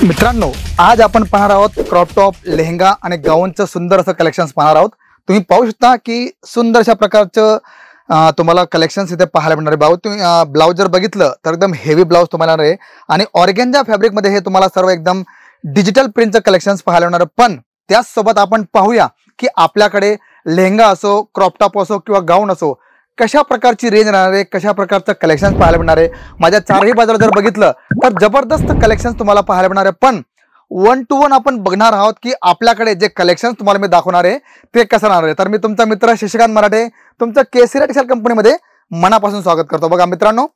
मित्रांनो, आज आपण पाहणार आहोत क्रॉप टॉप, लेहंगा आणि गाऊनचं सुंदर असं कलेक्शन्स पाहणार आहोत। तुम्ही पाहू शकता की सुंदर अशा प्रकारचं तुम्हाला कलेक्शन्स इथे पाहायला मिळणार आहे। तुम्ही ब्लाउज जर बघितलं तर एकदम हेवी ब्लाउज तुम्हाला आहे आणि ऑर्गेन्झा फॅब्रिक मध्ये हे तुम्हाला सर्व एकदम डिजिटल प्रिंटचं कलेक्शन्स पाहायला मिळणार आहे। पण त्याचसोबत आपण पाहूया की आपल्याकडे लेहंगा असो, क्रॉप टॉप असो किंवा गाऊन असो, कशा प्रकारची रेंज राहणार आहे, कशा प्रकारचं कलेक्शन पाहायला मिळणार आहे। माझ्या चारही बाजूला जर बघितलं तर जबरदस्त कलेक्शन्स तुम्हाला पाहायला मिळणार आहे। पण 1 to 1 आपण बघणार आहोत की आपल्याकडे जे कलेक्शन्स तुम्हाला मी दाखवणार आहे ते कसं राहणार आहे। तर मी तुमचा मित्र शशिकांत मराठे तुमचं केसरी टेक्सटाईल कंपनीमध्ये मनापासून स्वागत करतो। बघा मित्रांनो,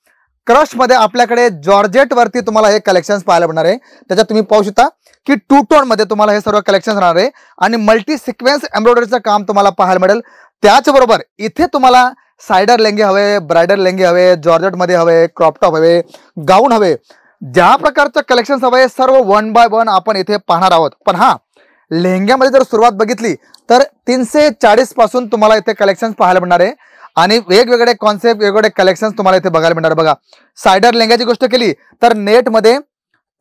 क्रश मध्ये आपल्याकडे जॉर्जेट वरती तुम्हाला हे कलेक्शन्स पाहायला मिळणार आहे। त्याच्यात तुम्ही पाहू शकता की 2 टोन मध्ये तुम्हाला हे सर्व कलेक्शन्स राहणार आहे आणि मल्टी सिक्वेन्स एम्ब्रॉयडरीचं काम तुम्हाला पाहायला मिळेल। त्याचबरोबर इथे तुम्हाला साइडर लेंगे हवे, ब्राइडल लेंगे हवे, जॉर्जेट मध्ये हवे, क्रॉप टॉप हवे, गाऊन हवे, ज्या प्रकारचं कलेक्शन्स हवे सर्व 1 by 1 आपण इथे पाहणार आहोत। पण हा लेहंग्यामध्ये जर सुरुवात बघितली तर 340 पासून तुम्हाला इथे कलेक्शन्स पाहायला मिळणार आहे आणि वेगवेगळे कॉन्सेप्ट, वेगवेगळे कलेक्शन्स तुम्हाला इथे बघायला मिळणार आहे। बघा, साइडर लेंग्याची गोष्ट केली तर नेट मध्ये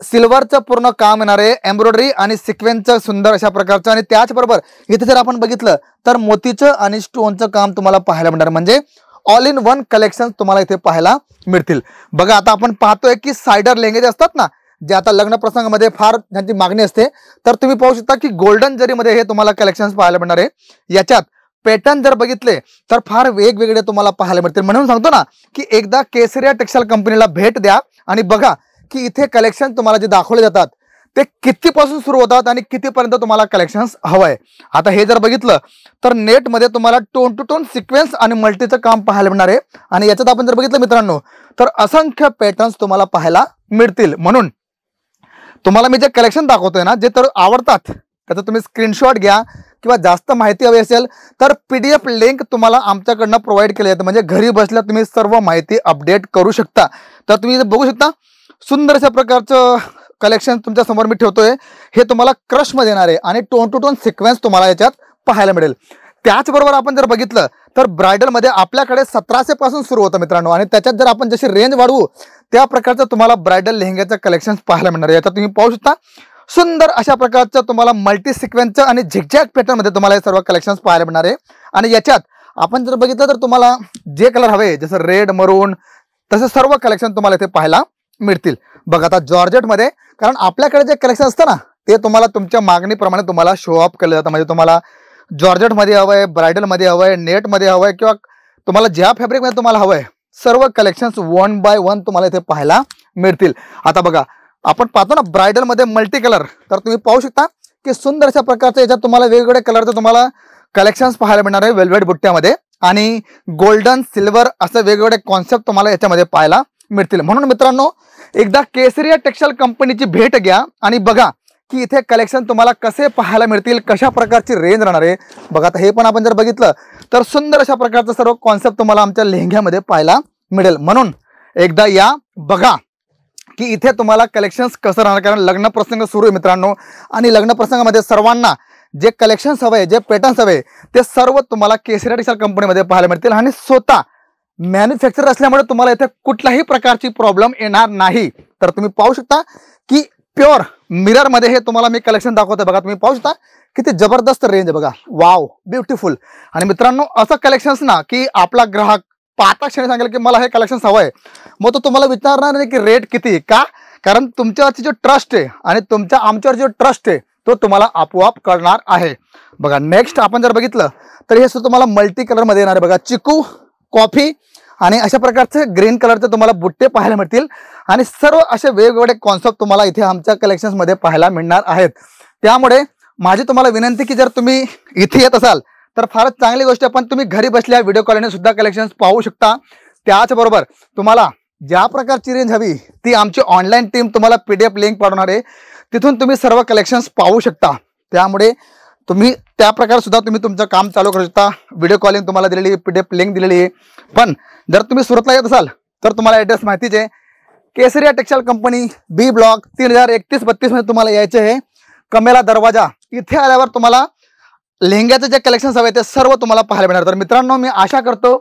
सिल्वरचं पूर्ण काम येणार आहे, एम्ब्रॉयडरी आणि सिक्वेन्सचं सुंदर अशा प्रकारचं, आणि त्याचबरोबर इथे जर आपण बघितलं तर मोतीचं आणि स्टोनचं काम तुम्हाला पाहायला मिळणार, म्हणजे ऑल इन वन कलेक्शन तुम्हाला इथे पाहायला मिळतील। बघा, आता आपण पाहतोय की साइडर लेंगे जे असतात ना, जे आता लग्न प्रसंगामध्ये फार त्यांची मागणी असते, तर तुम्ही पाहू शकता की गोल्डन जरीमध्ये हे तुम्हाला कलेक्शन्स पाहायला मिळणार आहे। याच्यात पॅटर्न जर बघितले तर फार वेगवेगळे तुम्हाला पाहायला मिळतील। म्हणून सांगतो ना की एकदा केसरी टेक्सटाईल कंपनीला भेट द्या आणि बघा की इथे कलेक्शन तुम्हाला जे दाखवले जातात ते कितीपासून सुरू होतात आणि कितीपर्यंत तुम्हाला कलेक्शन्स हवंय। आता हे जर बघितलं तर नेट मध्ये तुम्हाला टोन टू टोन सिक्वेन्स आणि मल्टीचं काम पाहायला मिळणार आहे आणि याच्यात आपण जर बघितलं मित्रांनो तर असंख्य पॅटर्न्स तुम्हाला पाहायला मिळतील। म्हणून तुम्हाला मी जे कलेक्शन दाखवतोय ना, जे तर आवडतात त्याचा तुम्ही स्क्रीनशॉट घ्या किंवा जास्त माहिती हवी असेल तर PDF लिंक तुम्हाला आमच्याकडनं प्रोव्हाइड केली जाते, म्हणजे घरी बसल्या तुम्ही सर्व माहिती अपडेट करू शकता। तर तुम्ही बघू शकता सुंदर अशा प्रकारचं कलेक्शन तुमच्या समोर मी ठेवतोय। हे तुम्हाला क्रश मध्ये येणार आहे आणि टोन टू टोन सिक्वेन्स तुम्हाला याच्यात पाहायला मिळेल। त्याचबरोबर आपण जर बघितलं तर ब्राइडल मध्ये आपल्याकडे 1700 पासून सुरू होतं मित्रांनो, आणि त्याच्यात जर आपण जशी रेंज वाढवू त्या प्रकारचं तुम्हाला ब्राइडल लेहंग्याचं कलेक्शन पाहायला मिळणार आहे। याच्यात तुम्ही पाहू शकता सुंदर अशा प्रकारचं तुम्हाला मल्टी सिक्वेन्सचं आणि झिगझॅग पॅटर्न मध्ये तुम्हाला हे सर्व कलेक्शन्स पाहायला मिळणार आहे। आणि याच्यात आपण जर बघितलं तर तुम्हाला जे कलर हवे, जसं रेड, मरून, तसे सर्व कलेक्शन तुम्हाला इथे पाहायला मिळतील। बघा, आता जॉर्जेट मध्ये, कारण आपल्याकडे जे कलेक्शन असतं ना ते तुम्हाला तुमच्या मागणीप्रमाणे तुम्हाला शो ऑफ केलं जातं, म्हणजे तुम्हाला जॉर्जेट मध्ये हवंय, ब्राइडल मध्ये हवंय, नेट मध्ये हवंय किंवा तुम्हाला ज्या फॅब्रिक मध्ये तुम्हाला हवंय सर्व कलेक्शन्स 1 by 1 तुम्हाला इथे पाहायला मिळतील। आता बघा, आपण पाहतो ना ब्राइडल मध्ये मल्टी कलर, तर तुम्ही पाहू शकता की सुंदर अशा प्रकारचे याच्यात तुम्हाला वेगवेगळे कलरचे तुम्हाला कलेक्शन्स पाहायला मिळणार आहे वेल्वेट बुट्ट्यामध्ये, आणि गोल्डन, सिल्वर असं वेगवेगळे कॉन्सेप्ट तुम्हाला याच्यामध्ये पाहायला मिळतील। म्हणून मित्रांनो, एकदा केसरी टेक्सटाईल कंपनीची भेट घ्या आणि बघा की इथे कलेक्शन तुम्हाला कसे पाहायला मिळतील, कशा प्रकारची रेंज राहणार आहे। बघा, आता हे पण आपण जर बघितलं तर सुंदर अशा प्रकारचं सर्व कॉन्सेप्ट तुम्हाला आमच्या लेहंग्यामध्ये पाहायला मिळेल। म्हणून एकदा या, बघा की इथे तुम्हाला कलेक्शन्स कसं राहणार, कारण लग्न प्रसंग सुरू आहे मित्रांनो, आणि लग्न प्रसंगामध्ये सर्वांना जे कलेक्शन्स हवे, जे पॅटर्न्स हवे ते सर्व तुम्हाला केसरी टेक्सटाईल कंपनीमध्ये पाहायला मिळतील, आणि स्वतः मॅन्युफॅक्चर असल्यामुळे तुम्हाला इथे कुठल्याही प्रकारची प्रॉब्लेम येणार नाही। तर तुम्ही पाहू शकता की प्युअर मिरर मध्ये हे तुम्हाला मी कलेक्शन दाखवतोय। बघा, तुम्ही पाहू शकता किती जबरदस्त रेंज, बघा, वाव, ब्युटिफुल। आणि मित्रांनो, असं कलेक्शन्स ना की आपला ग्राहक पाहता क्षणी सांगेल की मला हे कलेक्शन हवंय, मग तो तुम्हाला विचारणार नाही की रेट किती, का? कारण तुमच्यावरची जो ट्रस्ट आहे आणि तुमच्या आमच्यावर जो ट्रस्ट आहे तो तुम्हाला आपोआप कळणार आहे। बघा, नेक्स्ट आपण जर बघितलं तर हे तुम्हाला मल्टी कलर मध्ये येणार आहे। बघा, चिकू, कॉफी आणि अशा प्रकारचे ग्रीन कलरचे तुम्हाला बुट्टे पाहायला मिळतील, आणि सर्व असे वेगवेगळे कॉन्सेप्ट तुम्हाला इथे आमच्या कलेक्शन्स मध्ये पाहायला मिळणार आहेत। त्यामुळे माझी तुम्हाला विनंती की जर तुम्ही इथे येत असाल तर फारच चांगली गोष्ट आहे, पण तुम्ही घरी बसल्या व्हिडिओ कॉलने सुद्धा कलेक्शन्स पाहू शकता। त्याचबरोबर तुम्हाला ज्या प्रकारची रेंज हवी ती आमची ऑनलाईन टीम तुम्हाला PDF लिंक पाठवणार आहे, तिथून तुम्ही सर्व कलेक्शन्स पाहू शकता। त्यामुळे तुम्ही त्या प्रकारे सुद्धा तुम्ही तुमचं काम चालू करू शकता। व्हिडिओ कॉलिंग तुम्हाला दिलेली, PDF लिंक दिलेली आहे। पण जर तुम्ही सुरतला येत असाल तर तुम्हाला ॲड्रेस माहितीच आहे, केसरी टेक्सटाईल कंपनी, B ब्लॉक 3031-32 मध्ये तुम्हाला यायचे आहे, कमेला दरवाजा। इथे आल्यावर तुम्हाला लेहंग्याचे जे कलेक्शन्स हवे ते सर्व तुम्हाला पाहायला मिळणार। तर मित्रांनो, मी आशा करतो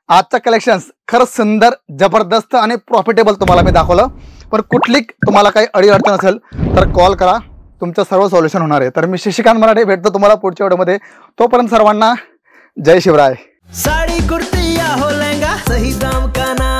आजचं कलेक्शन्स खरंच सुंदर, जबरदस्त आणि प्रॉफिटेबल तुम्हाला मी दाखवलं. पण कुठली तुम्हाला काही अडीअडचण असेल तर कॉल करा, तुमचं सर्व सोल्युशन होणार आहे. तर मी शशिकांत मराठे भेटतो तुम्हाला पुढच्या व्हिडिओमध्ये. तोपर्यंत सर्वांना जय शिवराय. साड़ी कुर्ती या हो लहंगा, सही दाम का नाम